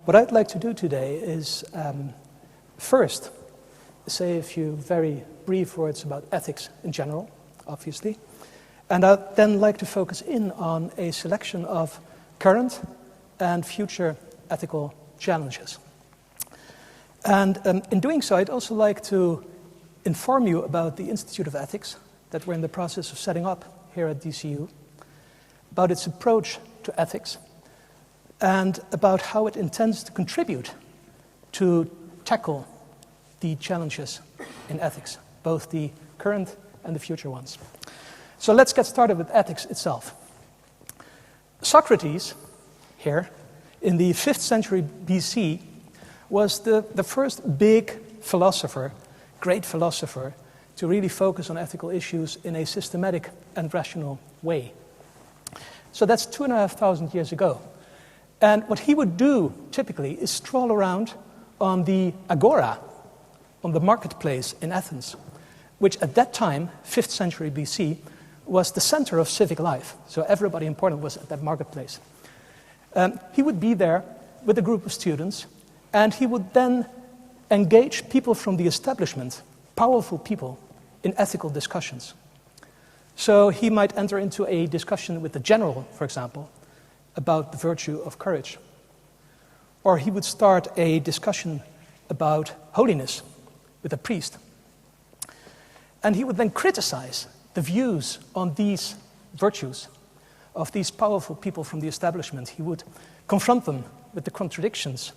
What I'd like to do today is first say a few very brief words about ethics in general, obviously, and I'd then like to focus in on a selection of current and future ethical challenges. And in doing so, I'd also like to inform you about the Institute of Ethics that we're in the process of setting up here at DCU, about its approach to ethics, and about how it intends to contribute to tackle the challenges in ethics, both the current and the future ones. So let's get started with ethics itself. Socrates, here, in the 5th century BC, was the first big philosopher, great philosopher, to really focus on ethical issues in a systematic and rational way. So that's 2,500 years ago. And what he would do, typically, is stroll around on the agora, on the marketplace in Athens, which at that time, 5th century BC, was the center of civic life. So everybody important was at that marketplace. He would be there with a group of students, and he would then engage people from the establishment, powerful people, in ethical discussions. So he might enter into a discussion with the general, for example, about the virtue of courage. Or he would start a discussion about holiness with a priest. And he would then criticize the views on these virtues of these powerful people from the establishment. He would confront them with the contradictions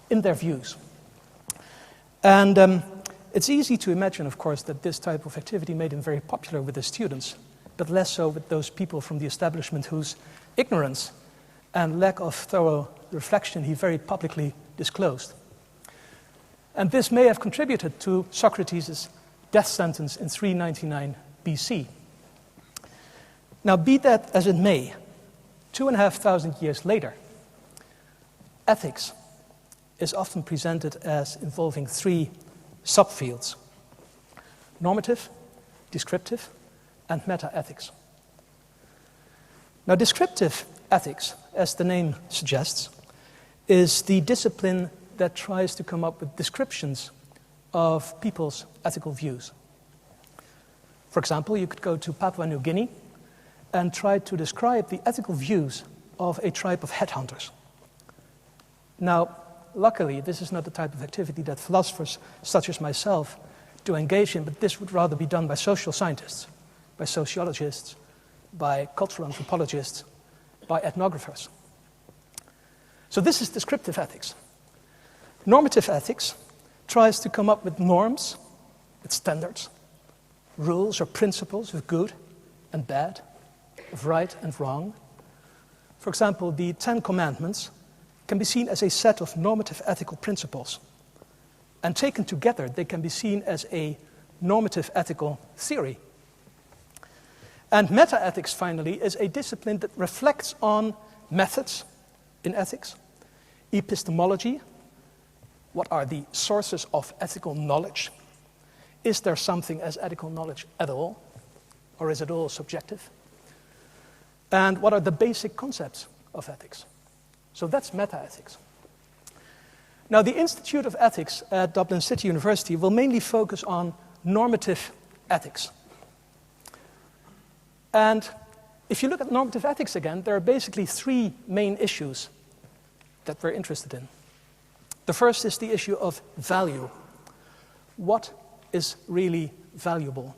in their views. And it's easy to imagine, of course, that this type of activity made him very popular with his students, but less so with those people from the establishment whose ignorance and lack of thorough reflection he very publicly disclosed. And this may have contributed to Socrates' death sentence in 399 BC. Now, be that as it may, 2,500 years later, ethics is often presented as involving three subfields: normative, descriptive, and meta-ethics. Now, descriptive ethics, as the name suggests, is the discipline that tries to come up with descriptions of people's ethical views. For example, you could go to Papua New Guinea and try to describe the ethical views of a tribe of headhunters. Now, luckily, this is not the type of activity that philosophers such as myself do engage in, but this would rather be done by social scientists, by sociologists, by cultural anthropologists, by ethnographers. So this is descriptive ethics. Normative ethics tries to come up with norms, with standards, rules or principles of good and bad, of right and wrong. For example, the 10 Commandments can be seen as a set of normative ethical principles. And taken together, they can be seen as a normative ethical theory. And meta-ethics, finally, is a discipline that reflects on methods in ethics, epistemology, what are the sources of ethical knowledge? Is there something as ethical knowledge at all? Or is it all subjective? And what are the basic concepts of ethics? So that's meta-ethics. Now, the Institute of Ethics at Dublin City University will mainly focus on normative ethics. And if you look at normative ethics again, there are basically three main issues that we're interested in. The first is the issue of value. What is really valuable?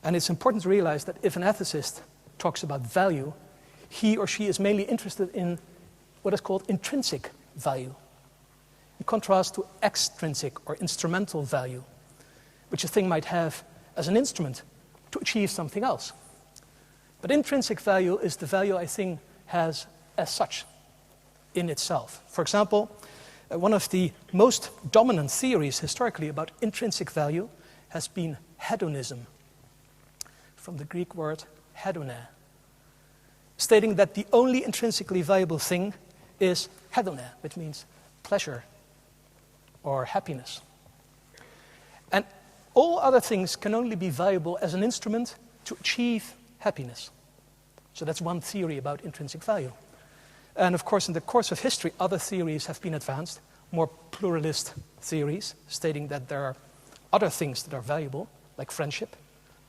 And it's important to realize that if an ethicist talks about value, he or she is mainly interested in what is called intrinsic value, in contrast to extrinsic or instrumental value, which a thing might have as an instrument to achieve something else. But intrinsic value is the value a thing has as such in itself. For example, one of the most dominant theories historically about intrinsic value has been hedonism, from the Greek word hedone, stating that the only intrinsically valuable thing is hedone, which means pleasure or happiness. And all other things can only be valuable as an instrument to achieve happiness. So that's one theory about intrinsic value. And of course, in the course of history, other theories have been advanced, more pluralist theories, stating that there are other things that are valuable, like friendship,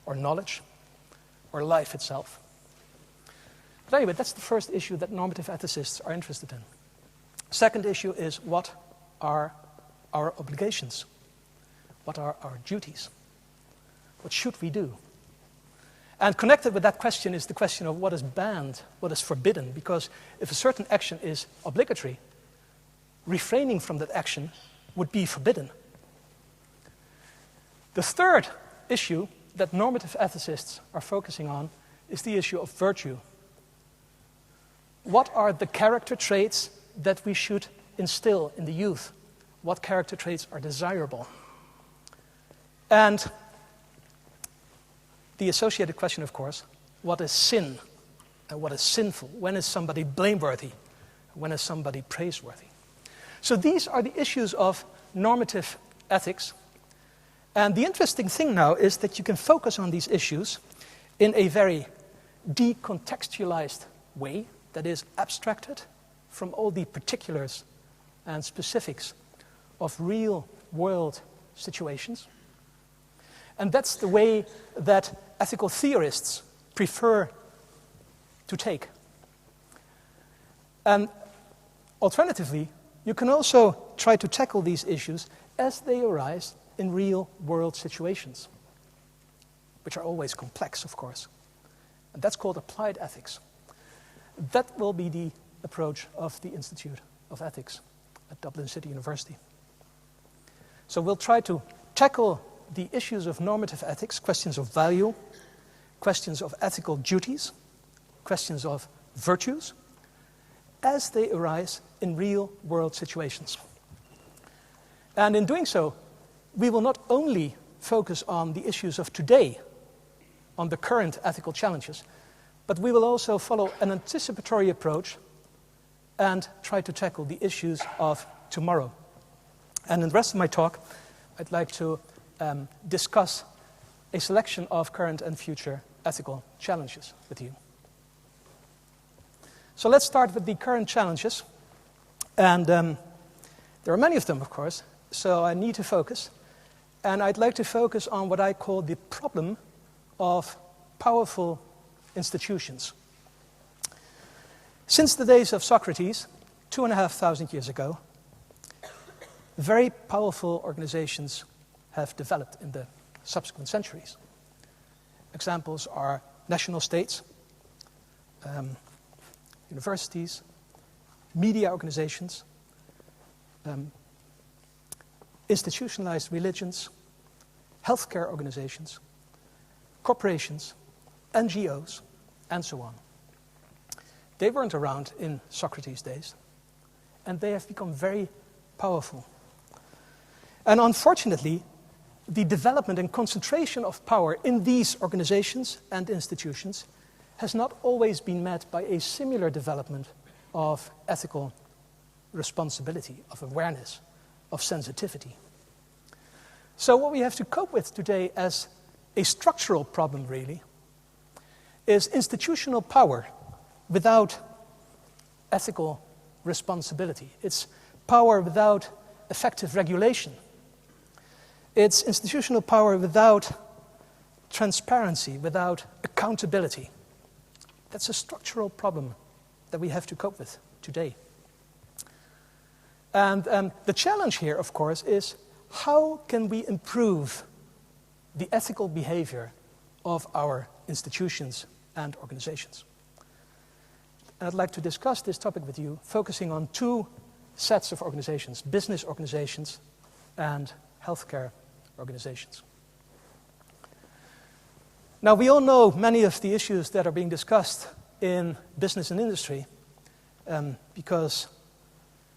or knowledge, or life itself. But anyway, that's the first issue that normative ethicists are interested in. Second issue is, what are our obligations? What are our duties? What should we do? And connected with that question is the question of what is banned, what is forbidden, because if a certain action is obligatory, refraining from that action would be forbidden. The third issue that normative ethicists are focusing on is the issue of virtue. What are the character traits that we should instill in the youth? What character traits are desirable? And the associated question, of course, what is sin and what is sinful? When is somebody blameworthy? When is somebody praiseworthy? So these are the issues of normative ethics. And the interesting thing now is that you can focus on these issues in a very decontextualized way, that is abstracted from all the particulars and specifics of real-world situations. And that's the way that ethical theorists prefer to take. And alternatively, you can also try to tackle these issues as they arise in real-world situations, which are always complex, of course. And that's called applied ethics. That will be the approach of the Institute of Ethics at Dublin City University. So we'll try to tackle the issues of normative ethics, questions of value, questions of ethical duties, questions of virtues, as they arise in real-world situations. And in doing so, we will not only focus on the issues of today, on the current ethical challenges, but we will also follow an anticipatory approach and try to tackle the issues of tomorrow. And in the rest of my talk, I'd like to discuss a selection of current and future ethical challenges with you. So let's start with the current challenges. And there are many of them, of course, so I need to focus. And I'd like to focus on what I call the problem of powerful institutions. Since the days of Socrates, 2,500 years ago, very powerful organizations have developed in the subsequent centuries. Examples are national states, universities, media organizations, institutionalized religions, healthcare organizations, corporations, NGOs, and so on. They weren't around in Socrates' days, and they have become very powerful. And unfortunately, the development and concentration of power in these organizations and institutions has not always been met by a similar development of ethical responsibility, of awareness, of sensitivity. So what we have to cope with today as a structural problem, really, is institutional power without ethical responsibility. It's power without effective regulation. It's institutional power without transparency, without accountability. That's a structural problem that we have to cope with today. And the challenge here, of course, is how can we improve the ethical behavior of our institutions and organizations? And I'd like to discuss this topic with you, focusing on two sets of organizations: business organizations and healthcare organizations. Now, we all know many of the issues that are being discussed in business and industry because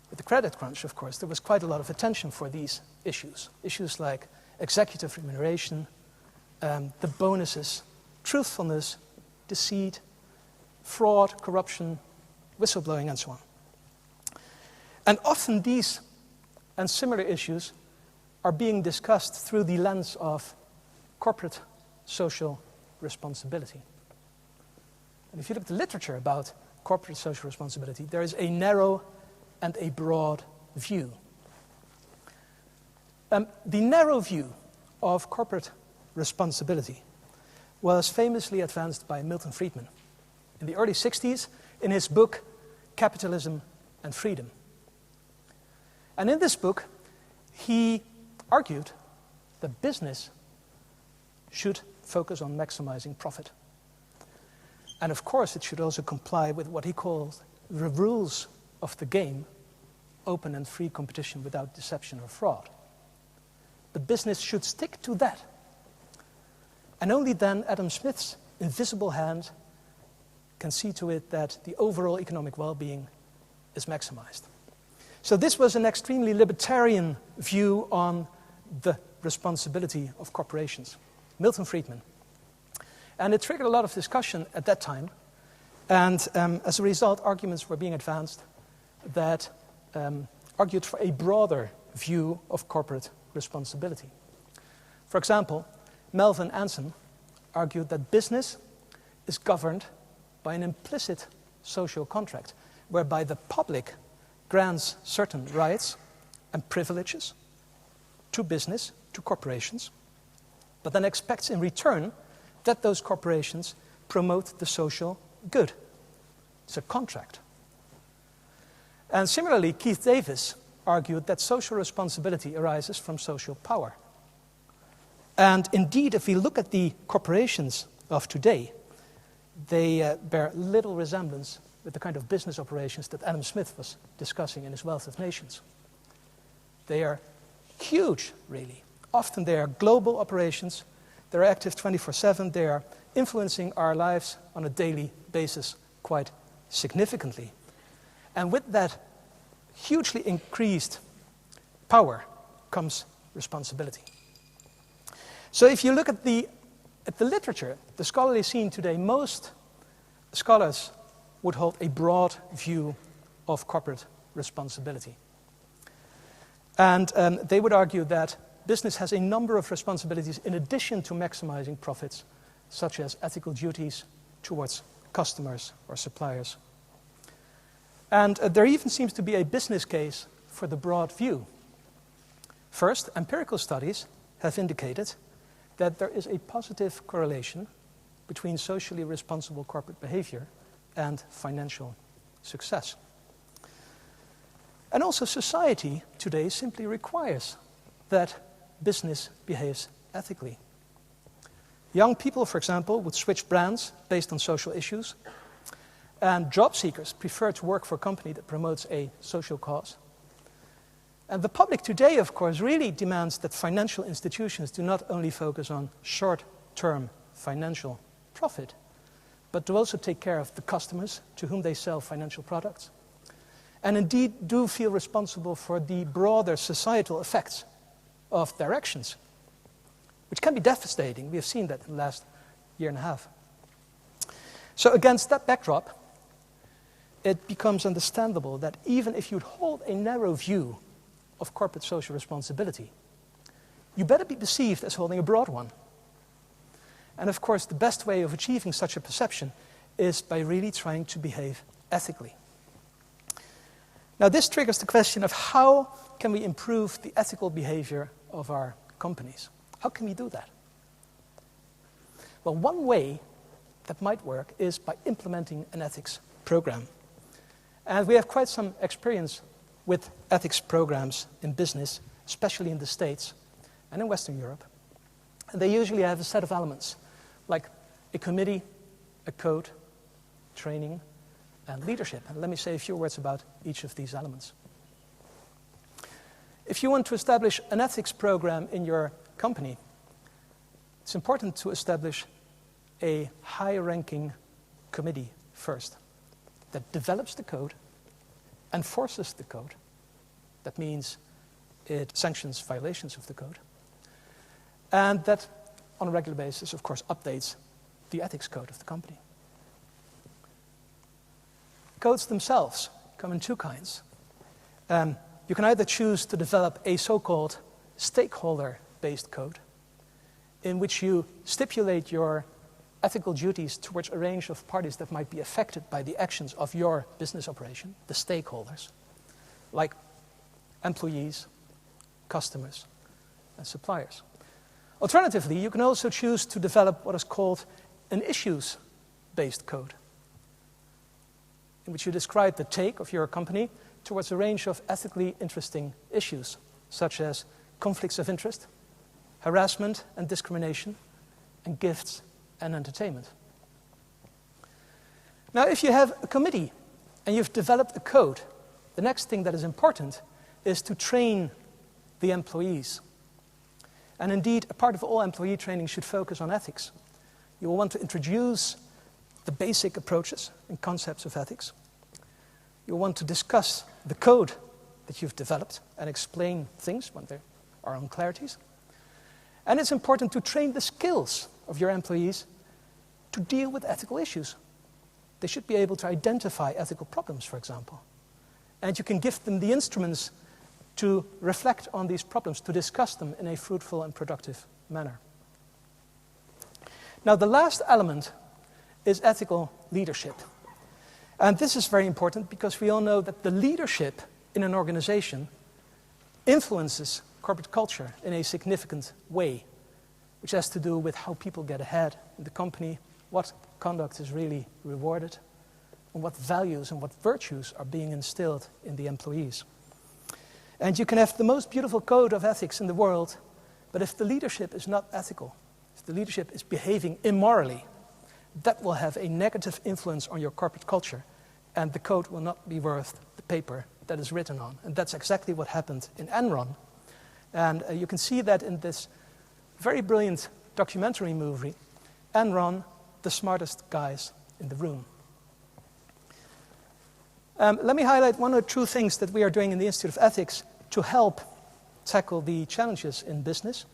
with the credit crunch, of course, there was quite a lot of attention for these issues. Issues like executive remuneration, the bonuses, truthfulness, deceit, fraud, corruption, whistleblowing, and so on. And often these and similar issues are being discussed through the lens of corporate social responsibility. And if you look at the literature about corporate social responsibility, there is a narrow and a broad view. The narrow view of corporate responsibility was famously advanced by Milton Friedman in the early 60s in his book, Capitalism and Freedom. And in this book, he argued that business should focus on maximizing profit. And of course, it should also comply with what he calls the rules of the game, open and free competition without deception or fraud. But business should stick to that. And only then Adam Smith's invisible hand can see to it that the overall economic well-being is maximized. So this was an extremely libertarian view on the responsibility of corporations, Milton Friedman. And it triggered a lot of discussion at that time. And as a result, arguments were being advanced that argued for a broader view of corporate responsibility. For example, Melvin Anson argued that business is governed by an implicit social contract, whereby the public grants certain rights and privileges to business, to corporations, but then expects in return that those corporations promote the social good. It's a contract. And similarly, Keith Davis argued that social responsibility arises from social power. And indeed, if we look at the corporations of today, they bear little resemblance with the kind of business operations that Adam Smith was discussing in his Wealth of Nations. They are huge, really. Often they are global operations. They're active 24/7. They are influencing our lives on a daily basis quite significantly. And with that hugely increased power comes responsibility. So if you look at the literature, the scholarly scene today, most scholars would hold a broad view of corporate responsibility. And they would argue that business has a number of responsibilities in addition to maximizing profits, such as ethical duties towards customers or suppliers. And there even seems to be a business case for the broad view. First, empirical studies have indicated that there is a positive correlation between socially responsible corporate behavior and financial success. And also society today simply requires that business behaves ethically. Young people, for example, would switch brands based on social issues, and job seekers prefer to work for a company that promotes a social cause. And the public today, of course, really demands that financial institutions do not only focus on short-term financial profit, but to also take care of the customers to whom they sell financial products, and indeed do feel responsible for the broader societal effects of their actions, which can be devastating. We have seen that in the last year and a half. So against that backdrop, it becomes understandable that even if you'd hold a narrow view of corporate social responsibility, you better be perceived as holding a broad one. And of course, the best way of achieving such a perception is by really trying to behave ethically. Now, this triggers the question of how can we improve the ethical behavior of our companies? How can we do that? Well, one way that might work is by implementing an ethics program. And we have quite some experience with ethics programs in business, especially in the States and in Western Europe. And they usually have a set of elements, like a committee, a code, training, and leadership. And let me say a few words about each of these elements. If you want to establish an ethics program in your company, it's important to establish a high-ranking committee first that develops the code, enforces the code. That means it sanctions violations of the code. And that, on a regular basis, of course, updates the ethics code of the company. Codes themselves come in two kinds. You can either choose to develop a so-called stakeholder-based code, in which you stipulate your ethical duties towards a range of parties that might be affected by the actions of your business operation, the stakeholders, like employees, customers, and suppliers. Alternatively, you can also choose to develop what is called an issues-based code, in which you describe the take of your company towards a range of ethically interesting issues, such as conflicts of interest, harassment and discrimination, and gifts and entertainment. Now, if you have a committee and you've developed a code, the next thing that is important is to train the employees. And indeed, a part of all employee training should focus on ethics. You will want to introduce the basic approaches and concepts of ethics. You'll want to discuss the code that you've developed and explain things when there are unclarities. And it's important to train the skills of your employees to deal with ethical issues. They should be able to identify ethical problems, for example. And you can give them the instruments to reflect on these problems, to discuss them in a fruitful and productive manner. Now, the last element is ethical leadership. And this is very important because we all know that the leadership in an organization influences corporate culture in a significant way, which has to do with how people get ahead in the company, what conduct is really rewarded, and what values and what virtues are being instilled in the employees. And you can have the most beautiful code of ethics in the world, but if the leadership is not ethical, if the leadership is behaving immorally, that will have a negative influence on your corporate culture, and the code will not be worth the paper that is written on. And that's exactly what happened in Enron. And you can see that in this very brilliant documentary movie, Enron, the smartest guys in the room. Let me highlight one or two things that we are doing in the Institute of Ethics to help tackle the challenges in business.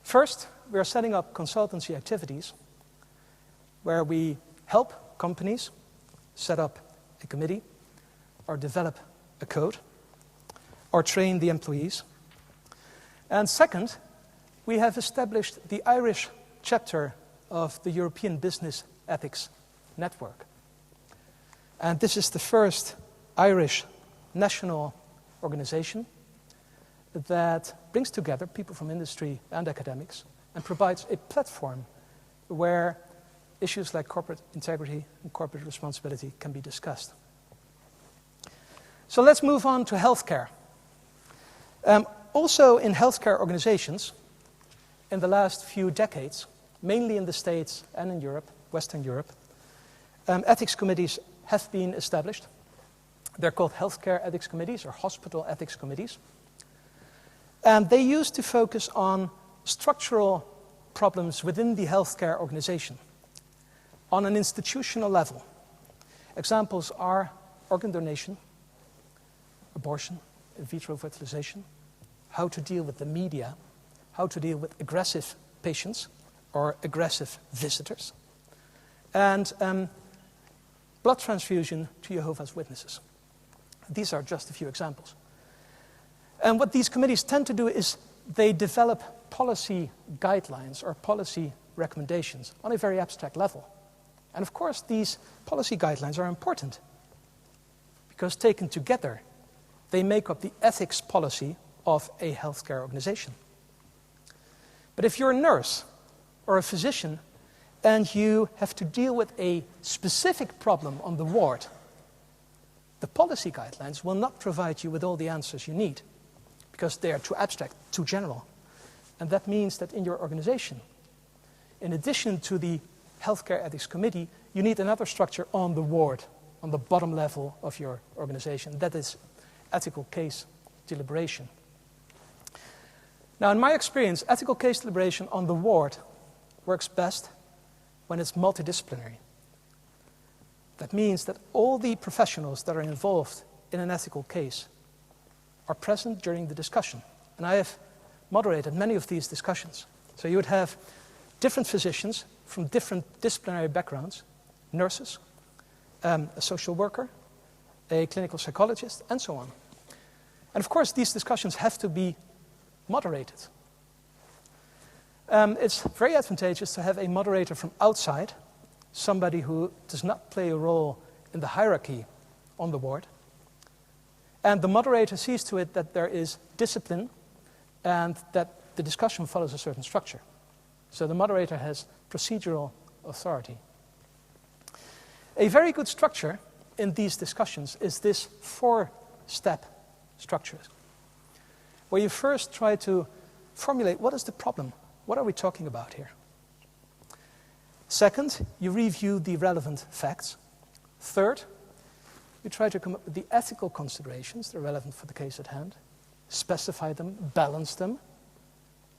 First, we are setting up consultancy activities where we help companies set up a committee or develop a code or train the employees. And second, we have established the Irish chapter of the European Business Ethics Network. And this is the first Irish national organization that brings together people from industry and academics and provides a platform where issues like corporate integrity and corporate responsibility can be discussed. So let's move on to healthcare. Also in healthcare organizations, in the last few decades, mainly in the States and in Europe, Western Europe, ethics committees have been established. They're called healthcare ethics committees or hospital ethics committees. And they used to focus on structural problems within the healthcare organization on an institutional level. Examples are organ donation, abortion, in vitro fertilization, how to deal with the media, how to deal with aggressive patients or aggressive visitors, and blood transfusion to Jehovah's Witnesses. These are just a few examples. And what these committees tend to do is they develop policy guidelines or policy recommendations on a very abstract level. And of course, these policy guidelines are important because taken together, they make up the ethics policy of a healthcare organization. But if you're a nurse or a physician and you have to deal with a specific problem on the ward, the policy guidelines will not provide you with all the answers you need because they are too abstract, too general. And that means that in your organization, in addition to the Healthcare Ethics Committee, you need another structure on the ward, on the bottom level of your organization. That is ethical case deliberation. Now, in my experience, ethical case deliberation on the ward works best when it's multidisciplinary. That means that all the professionals that are involved in an ethical case are present during the discussion. And I have moderated many of these discussions. So you would have different physicians from different disciplinary backgrounds, nurses, a social worker, a clinical psychologist, and so on. And of course, these discussions have to be moderated. It's very advantageous to have a moderator from outside, somebody who does not play a role in the hierarchy on the ward. And the moderator sees to it that there is discipline and that the discussion follows a certain structure. So the moderator has procedural authority. A very good structure in these discussions is this 4-step structure, where you first try to formulate what is the problem, what are we talking about here? Second, you review the relevant facts. Third, you try to come up with the ethical considerations that are relevant for the case at hand, specify them, balance them,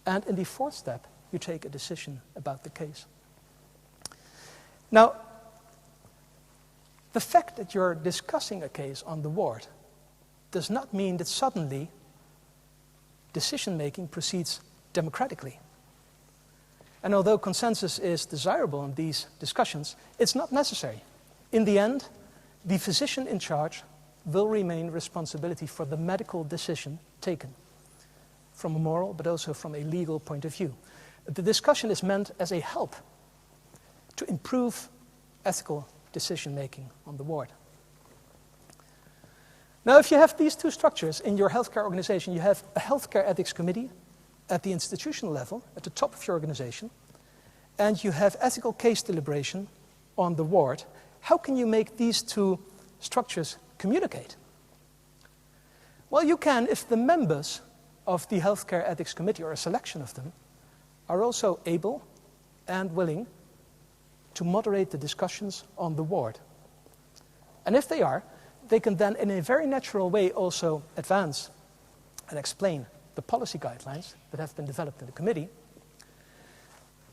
and in the 4th step, you take a decision about the case. Now, the fact that you're discussing a case on the ward does not mean that suddenly decision-making proceeds democratically. And although consensus is desirable in these discussions, it's not necessary. In the end, the physician in charge will remain responsibility for the medical decision taken, from a moral but also from a legal point of view. The discussion is meant as a help to improve ethical decision-making on the ward. Now, if you have these 2 structures in your healthcare organization, you have a healthcare ethics committee at the institutional level, at the top of your organization, and you have ethical case deliberation on the ward. How can you make these 2 structures communicate? Well, you can if the members of the healthcare ethics committee, or a selection of them, are also able and willing to moderate the discussions on the ward. And if they are, they can then in a very natural way also advance and explain the policy guidelines that have been developed in the committee.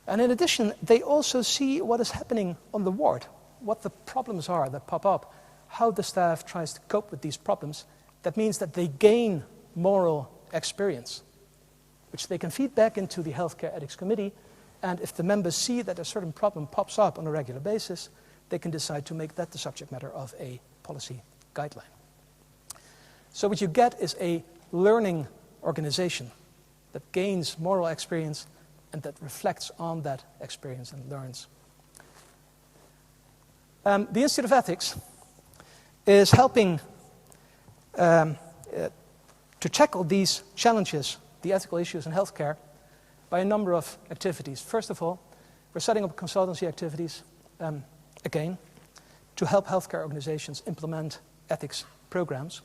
And in addition, they also see what is happening on the ward, what the problems are that pop up, how the staff tries to cope with these problems. That means that they gain moral experience, which they can feed back into the Healthcare Ethics Committee, and if the members see that a certain problem pops up on a regular basis, they can decide to make that the subject matter of a policy guideline. So what you get is a learning organization that gains moral experience and that reflects on that experience and learns. The Institute of Ethics is helping to tackle these challenges, the ethical issues in healthcare, by a number of activities. First of all, we're setting up consultancy activities, again, to help healthcare organizations implement ethics programs.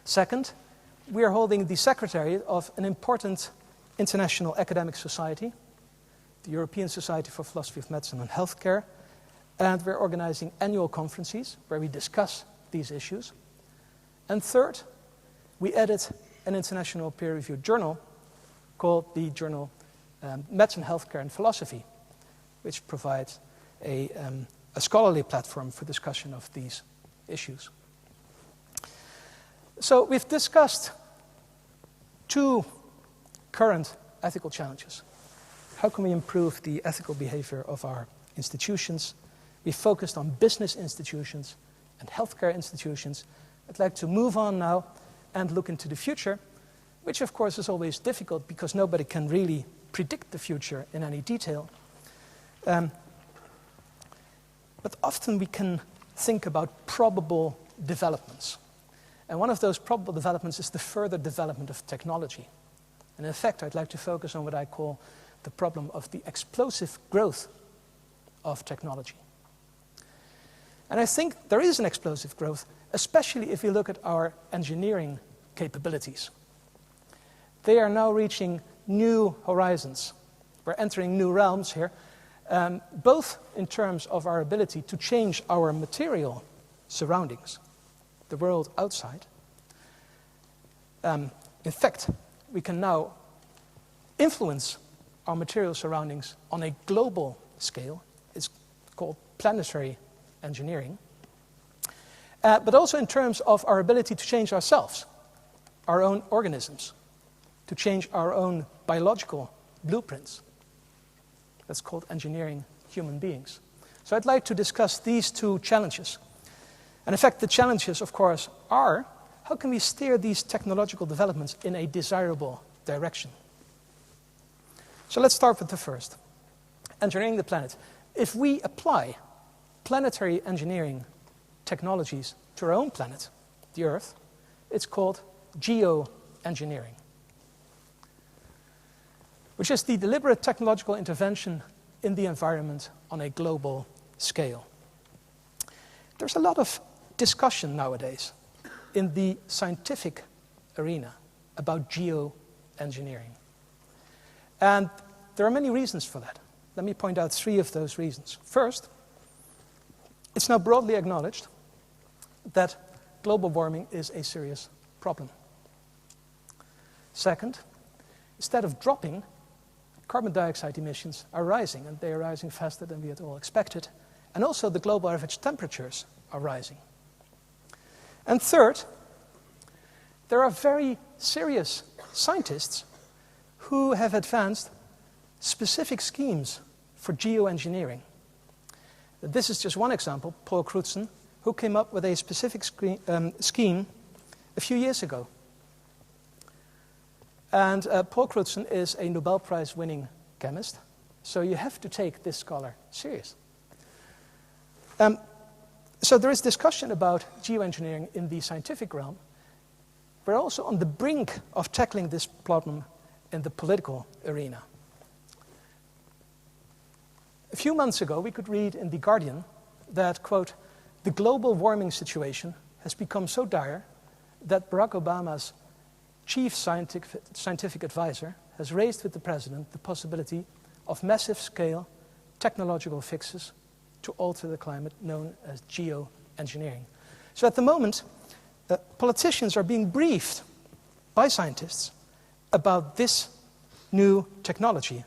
Second, we are holding the secretariat of an important international academic society, the European Society for Philosophy of Medicine and Healthcare, and we're organizing annual conferences where we discuss these issues. And third, we added an international peer-reviewed journal called the journal Medicine, Healthcare and Philosophy, which provides a scholarly platform for discussion of these issues. So we've discussed 2 current ethical challenges. How can we improve the ethical behavior of our institutions? We focused on business institutions and healthcare institutions. I'd like to move on now and look into the future, which of course is always difficult because nobody can really predict the future in any detail. But often we can think about probable developments. And one of those probable developments is the further development of technology. And in fact, I'd like to focus on what I call the problem of the explosive growth of technology. And I think there is an explosive growth, especially if you look at our engineering capabilities. They are now reaching new horizons. We're entering new realms here, both in terms of our ability to change our material surroundings, the world outside. In fact, we can now influence our material surroundings on a global scale. It's called planetary engineering. But also in terms of our ability to change ourselves, our own organisms, to change our own biological blueprints. That's called engineering human beings. So I'd like to discuss these 2 challenges. And in fact, the challenges, of course, are how can we steer these technological developments in a desirable direction? So let's start with the first, engineering the planet. If we apply planetary engineering technologies to our own planet, the Earth, it's called geoengineering, which is the deliberate technological intervention in the environment on a global scale. There's a lot of discussion nowadays in the scientific arena about geoengineering. And there are many reasons for that. Let me point out 3 of those reasons. First, it's now broadly acknowledged that global warming is a serious problem. Second, instead of dropping, carbon dioxide emissions are rising, and they are rising faster than we had all expected. And also the global average temperatures are rising. And third, there are very serious scientists who have advanced specific schemes for geoengineering. This is just one example, Paul Crutzen, who came up with a specific scheme a few years ago. And Paul Crutzen is a Nobel Prize winning chemist, so you have to take this scholar serious. So there is discussion about geoengineering in the scientific realm. We're also on the brink of tackling this problem in the political arena. A few months ago, we could read in The Guardian that, quote, the global warming situation has become so dire that Barack Obama's chief scientific advisor has raised with the president the possibility of massive-scale technological fixes to alter the climate, known as geoengineering. So at the moment, politicians are being briefed by scientists about this new technology.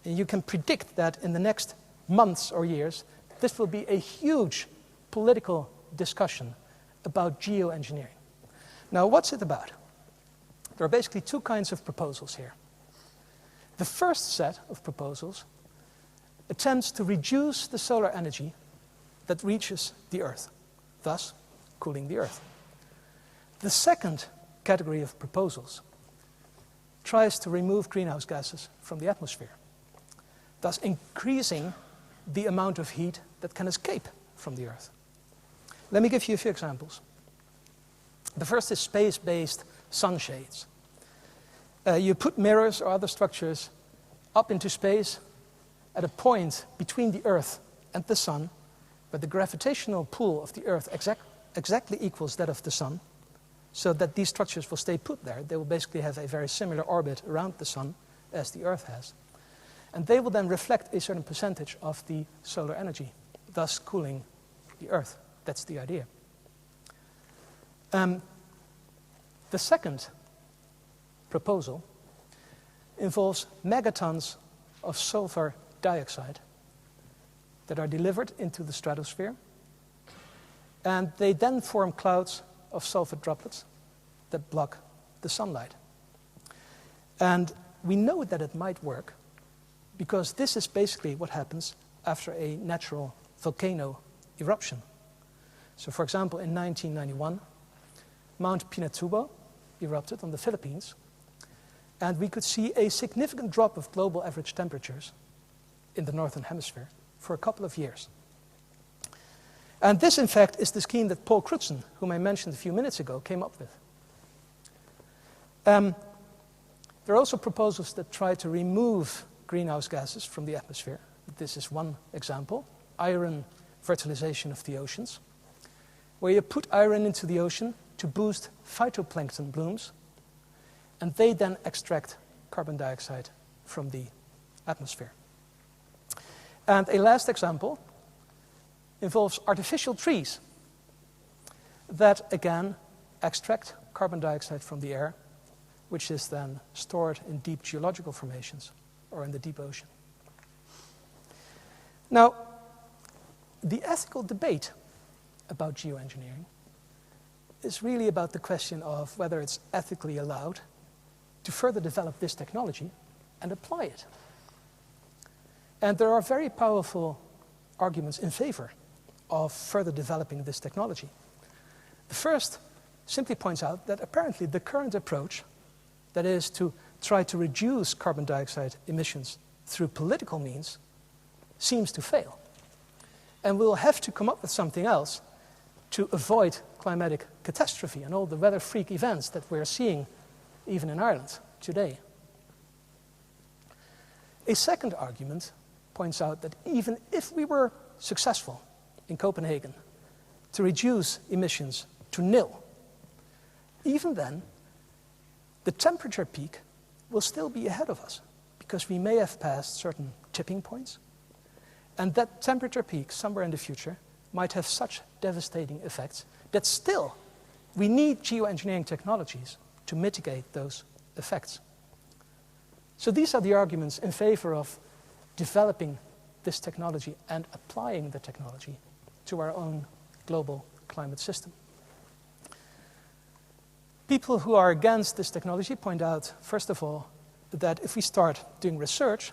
And you can predict that in the next months or years, this will be a huge political discussion about geoengineering. Now, what's it about? There are basically 2 kinds of proposals here. The first set of proposals attempts to reduce the solar energy that reaches the Earth, thus cooling the Earth. The second category of proposals tries to remove greenhouse gases from the atmosphere, thus increasing the amount of heat that can escape from the Earth. Let me give you a few examples. The first is space-based sunshades. You put mirrors or other structures up into space at a point between the Earth and the Sun, where the gravitational pull of the Earth exactly equals that of the Sun, so that these structures will stay put there. They will basically have a very similar orbit around the Sun as the Earth has. And they will then reflect a certain percentage of the solar energy, thus cooling the Earth. That's the idea. The second proposal involves megatons of sulfur dioxide that are delivered into the stratosphere, and they then form clouds of sulfur droplets that block the sunlight. And we know that it might work because this is basically what happens after a natural volcano eruption. So, for example, in 1991, Mount Pinatubo erupted on the Philippines, and we could see a significant drop of global average temperatures in the northern hemisphere for a couple of years. And this, in fact, is the scheme that Paul Crutzen, whom I mentioned a few minutes ago, came up with. There are also proposals that try to remove greenhouse gases from the atmosphere. This is one example, iron fertilization of the oceans, where you put iron into the ocean to boost phytoplankton blooms, and they then extract carbon dioxide from the atmosphere. And a last example involves artificial trees that, again, extract carbon dioxide from the air, which is then stored in deep geological formations or in the deep ocean. Now, the ethical debate about geoengineering is really about the question of whether it's ethically allowed to further develop this technology and apply it. And there are very powerful arguments in favor of further developing this technology. The first simply points out that apparently the current approach, that is to try to reduce carbon dioxide emissions through political means seems to fail. And we'll have to come up with something else to avoid climatic catastrophe and all the weather freak events that we're seeing even in Ireland today. A second argument points out that even if we were successful in Copenhagen to reduce emissions to nil, even then, the temperature peak will still be ahead of us because we may have passed certain tipping points, and that temperature peak somewhere in the future might have such devastating effects that still we need geoengineering technologies to mitigate those effects. So these are the arguments in favor of developing this technology and applying the technology to our own global climate system. People who are against this technology point out, first of all, that if we start doing research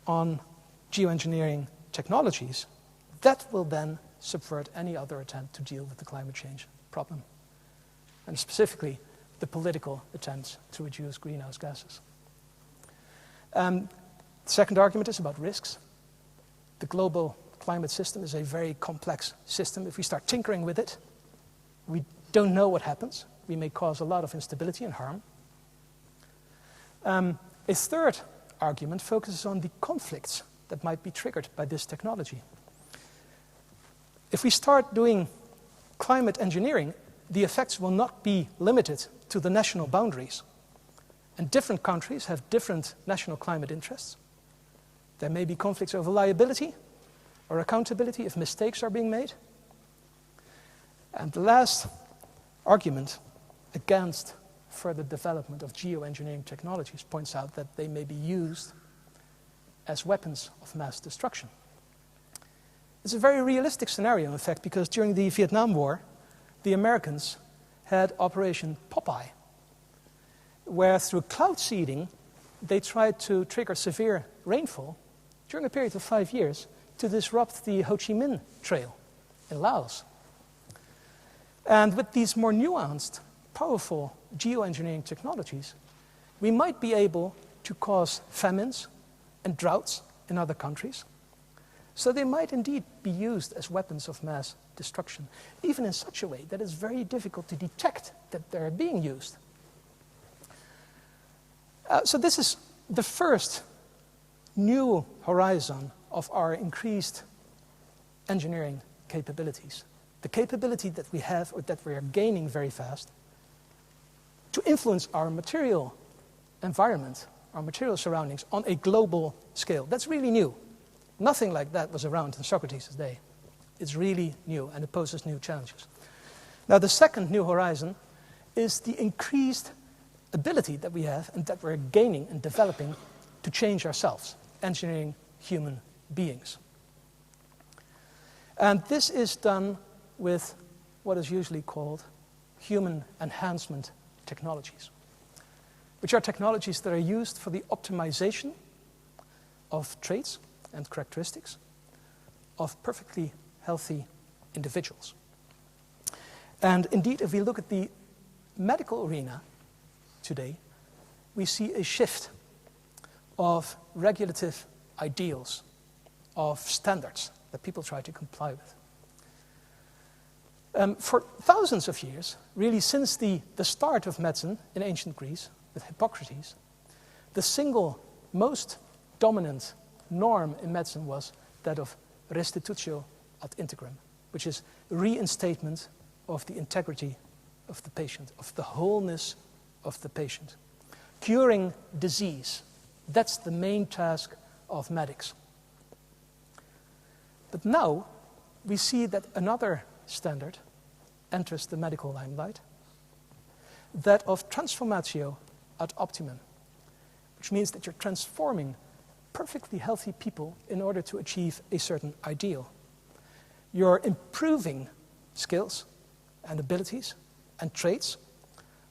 on geoengineering technologies, that will then subvert any other attempt to deal with the climate change problem, and specifically the political attempts to reduce greenhouse gases. The second argument is about risks. The global climate system is a very complex system. If we start tinkering with it, we don't know what happens. We may cause a lot of instability and harm. A third argument focuses on the conflicts that might be triggered by this technology. If we start doing climate engineering, the effects will not be limited to the national boundaries. And different countries have different national climate interests. There may be conflicts over liability or accountability if mistakes are being made. And the last argument against further development of geoengineering technologies points out that they may be used as weapons of mass destruction. It's a very realistic scenario, in fact, because during the Vietnam War, the Americans had Operation Popeye, where through cloud seeding, they tried to trigger severe rainfall during a period of 5 years to disrupt the Ho Chi Minh Trail in Laos. And with these more nuanced, powerful geoengineering technologies, we might be able to cause famines and droughts in other countries. So they might indeed be used as weapons of mass destruction, even in such a way that it's very difficult to detect that they're being used. So this is the first new horizon of our increased engineering capabilities. The capability that we have, or that we are gaining very fast, to influence our material environment, our material surroundings, on a global scale. That's really new. Nothing like that was around in Socrates' day. It's really new, and it poses new challenges. Now, the second new horizon is the increased ability that we have and that we're gaining and developing to change ourselves, engineering human beings. And this is done with what is usually called human enhancement technologies, which are technologies that are used for the optimization of traits and characteristics of perfectly healthy individuals. And indeed, if we look at the medical arena today, we see a shift of regulative ideals, of standards that people try to comply with. For thousands of years, really since the start of medicine in ancient Greece with Hippocrates, the single most dominant norm in medicine was that of restitutio ad integram, which is reinstatement of the integrity of the patient, of the wholeness of the patient. Curing disease, that's the main task of medics. But now we see that another standard enters the medical limelight, that of transformatio ad optimum, which means that you're transforming perfectly healthy people in order to achieve a certain ideal. You're improving skills and abilities and traits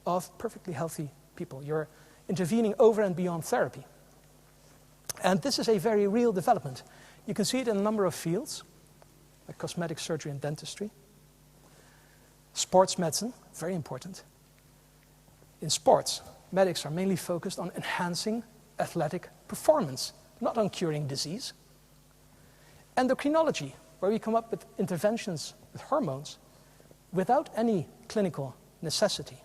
of perfectly healthy people. You're intervening over and beyond therapy. And this is a very real development. You can see it in a number of fields, like cosmetic surgery and dentistry. Sports medicine, very important. In sports, medics are mainly focused on enhancing athletic performance, not on curing disease. Endocrinology, where we come up with interventions with hormones without any clinical necessity.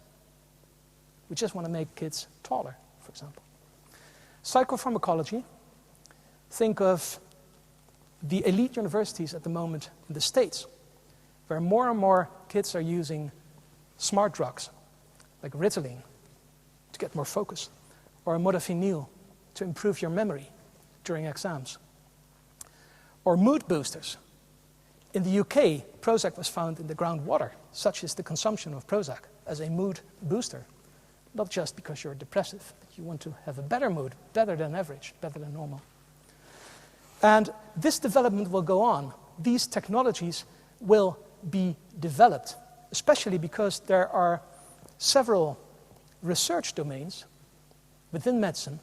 We just want to make kids taller, for example. Psychopharmacology, think of the elite universities at the moment in the States, where more and more kids are using smart drugs, like Ritalin, to get more focus, or modafinil to improve your memory during exams, or mood boosters. In the UK, Prozac was found in the groundwater. Such is the consumption of Prozac as a mood booster, not just because you're depressive, but you want to have a better mood, better than average, better than normal. And this development will go on. These technologies will be developed, especially because there are several research domains within medicine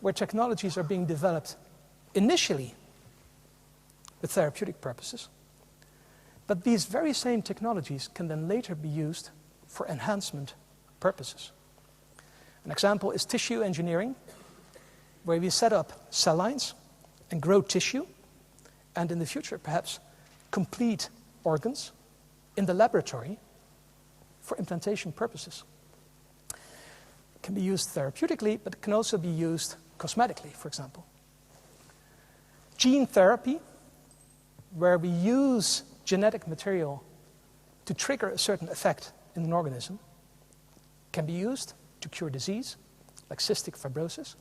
where technologies are being developed initially with therapeutic purposes, but these very same technologies can then later be used for enhancement purposes. An example is tissue engineering, where we set up cell lines and grow tissue, and in the future perhaps complete organs in the laboratory for implantation purposes. It can be used therapeutically, but it can also be used cosmetically, for example. Gene therapy, where we use genetic material to trigger a certain effect in an organism, can be used to cure disease, like cystic fibrosis.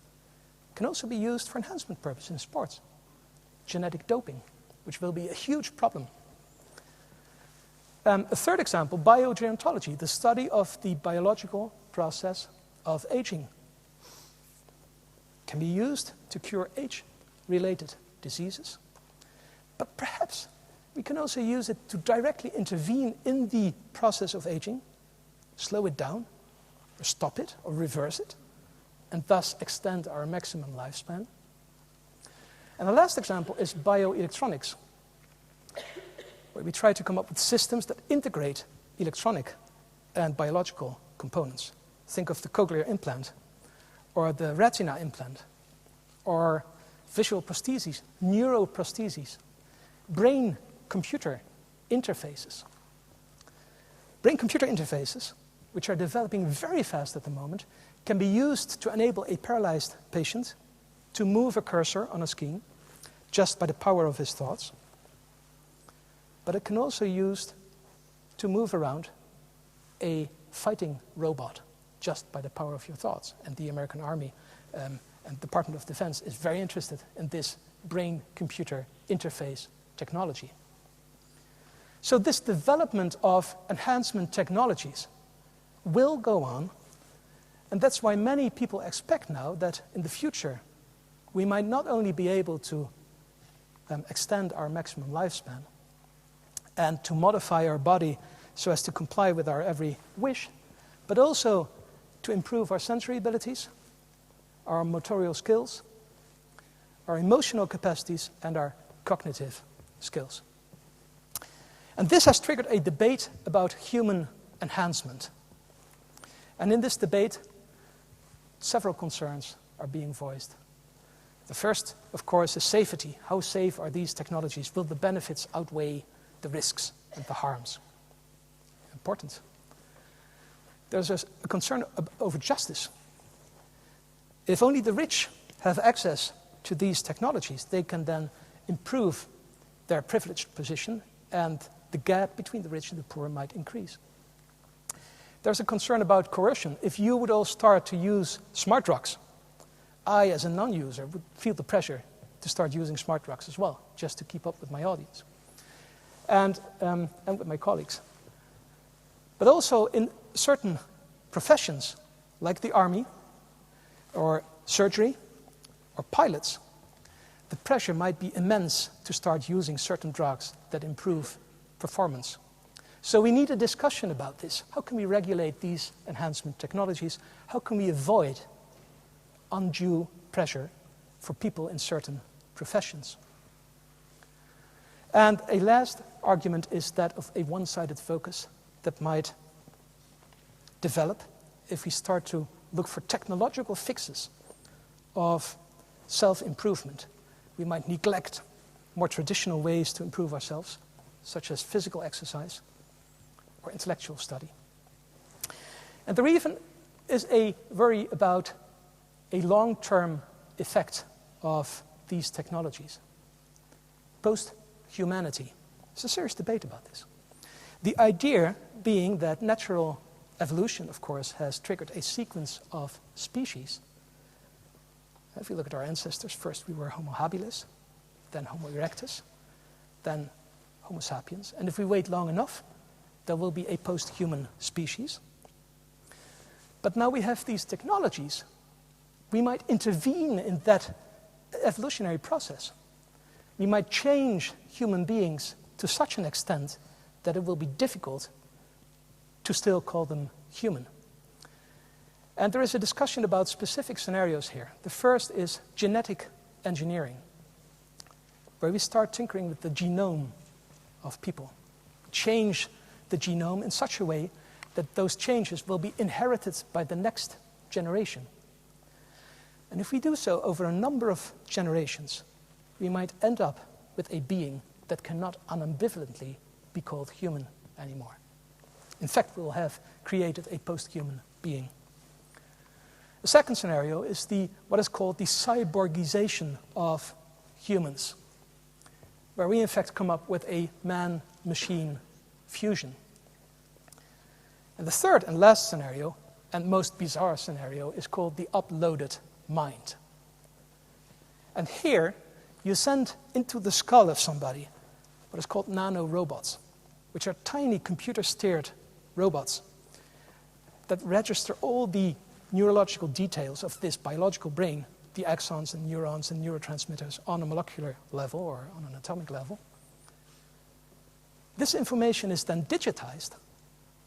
Can also be used for enhancement purposes in sports. Genetic doping, which will be a huge problem. A third example, biogerontology, the study of the biological process of aging. Can be used to cure age-related diseases. But perhaps we can also use it to directly intervene in the process of aging, slow it down, or stop it, or reverse it, and thus extend our maximum lifespan. And the last example is bioelectronics, where we try to come up with systems that integrate electronic and biological components. Think of the cochlear implant, or the retina implant, or visual prostheses, neuroprostheses, brain-computer interfaces. Brain-computer interfaces, which are developing very fast at the moment, can be used to enable a paralyzed patient to move a cursor on a screen just by the power of his thoughts. But it can also be used to move around a fighting robot just by the power of your thoughts. And the American Army and Department of Defense is very interested in this brain-computer interface technology. So this development of enhancement technologies will go on, and that's why many people expect now that in the future we might not only be able to extend our maximum lifespan and to modify our body so as to comply with our every wish, but also to improve our sensory abilities, our motorial skills, our emotional capacities, and our cognitive skills. And this has triggered a debate about human enhancement. And in this debate, several concerns are being voiced. The first, of course, is safety. How safe are these technologies? Will the benefits outweigh the risks and the harms? Important. There's a concern over justice. If only the rich have access to these technologies, they can then improve their privileged position, and the gap between the rich and the poor might increase. There's a concern about coercion. If you would all start to use smart drugs, I, as a non-user, would feel the pressure to start using smart drugs as well, just to keep up with my audience and with my colleagues. But also in certain professions, like the army, or surgery, or pilots, the pressure might be immense to start using certain drugs that improve performance. So we need a discussion about this. How can we regulate these enhancement technologies? How can we avoid undue pressure for people in certain professions? And a last argument is that of a one-sided focus that might develop if we start to look for technological fixes of self-improvement. We might neglect more traditional ways to improve ourselves, such as physical exercise or intellectual study. And there even is a worry about a long-term effect of these technologies. Post-humanity. There's a serious debate about this. The idea being that natural evolution, of course, has triggered a sequence of species. If you look at our ancestors, first we were Homo habilis, then Homo erectus, then Homo sapiens. And if we wait long enough, there will be a post-human species. But now we have these technologies. We might intervene in that evolutionary process. We might change human beings to such an extent that it will be difficult to still call them human. And there is a discussion about specific scenarios here. The first is genetic engineering, where we start tinkering with the genome of people. Change the genome in such a way that those changes will be inherited by the next generation. And if we do so over a number of generations, we might end up with a being that cannot unambivalently be called human anymore. In fact, we will have created a post-human being. The second scenario is what is called the cyborgization of humans, where we in fact come up with a man-machine fusion. And the third and last scenario, and most bizarre scenario, is called the uploaded mind. And here, you send into the skull of somebody what is called nanorobots, which are tiny computer-steered robots that register all the neurological details of this biological brain, the axons and neurons and neurotransmitters, on a molecular level or on an atomic level. This information is then digitized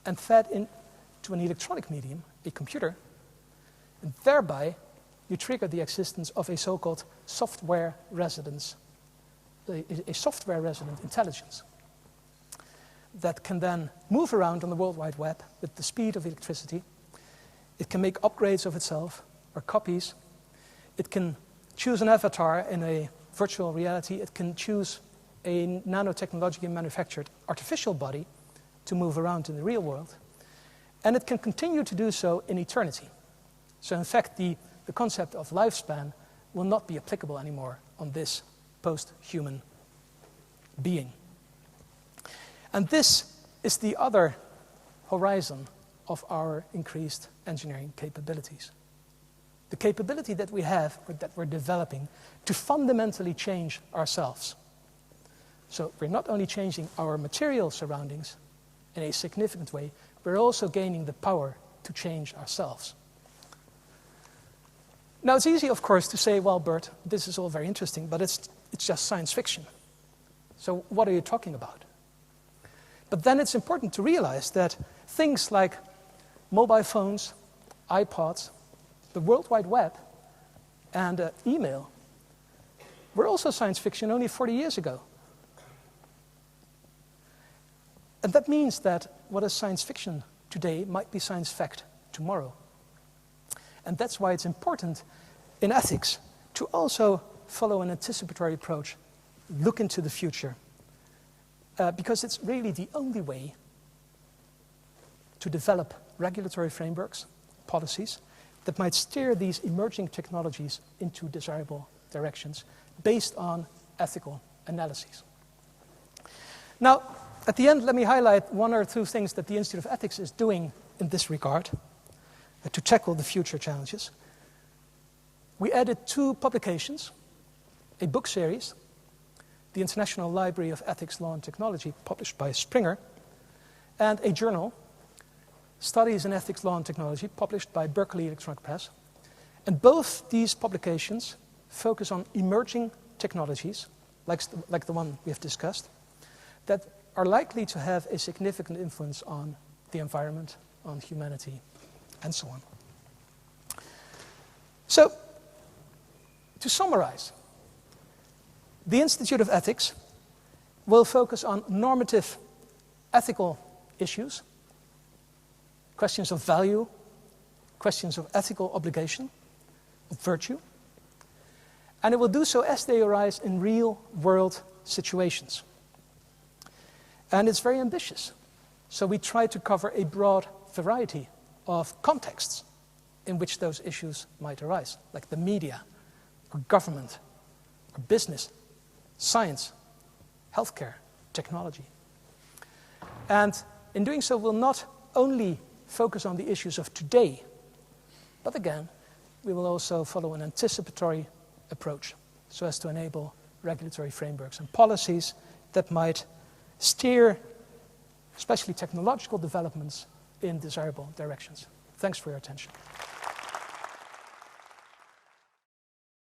and fed into an electronic medium, a computer, and thereby you trigger the existence of a so-called software residence, a software resident intelligence that can then move around on the World Wide Web with the speed of electricity. It can make upgrades of itself or copies. It can choose an avatar in a virtual reality. It can choose a nanotechnologically manufactured artificial body to move around in the real world. And it can continue to do so in eternity. So in fact, the concept of lifespan will not be applicable anymore on this post-human being. And this is the other horizon of our increased engineering capabilities. The capability that we have, or that we're developing, to fundamentally change ourselves. So we're not only changing our material surroundings in a significant way, we're also gaining the power to change ourselves. Now, it's easy, of course, to say, well, Bert, this is all very interesting, but it's just science fiction. So what are you talking about? But then it's important to realize that things like mobile phones, iPods, the World Wide Web, and email were also science fiction only 40 years ago. And that means that what is science fiction today might be science fact tomorrow. And that's why it's important in ethics to also follow an anticipatory approach, look into the future, because it's really the only way to develop regulatory frameworks, policies, that might steer these emerging technologies into desirable directions based on ethical analyses. Now, at the end, let me highlight one or two things that the Institute of Ethics is doing in this regard to tackle the future challenges. We added 2 publications, a book series, the International Library of Ethics, Law and Technology, published by Springer, and a journal, Studies in Ethics, Law and Technology, published by Berkeley Electronic Press. And both these publications focus on emerging technologies, like the one we have discussed, that are likely to have a significant influence on the environment, on humanity, and so on. So, to summarize, the Institute of Ethics will focus on normative ethical issues, questions of value, questions of ethical obligation, of virtue, and it will do so as they arise in real-world situations. And it's very ambitious. So we try to cover a broad variety of contexts in which those issues might arise, like the media, or government, or business, science, healthcare, technology. And in doing so, we'll not only focus on the issues of today, but again, we will also follow an anticipatory approach so as to enable regulatory frameworks and policies that might steer, especially technological developments, in desirable directions. Thanks for your attention.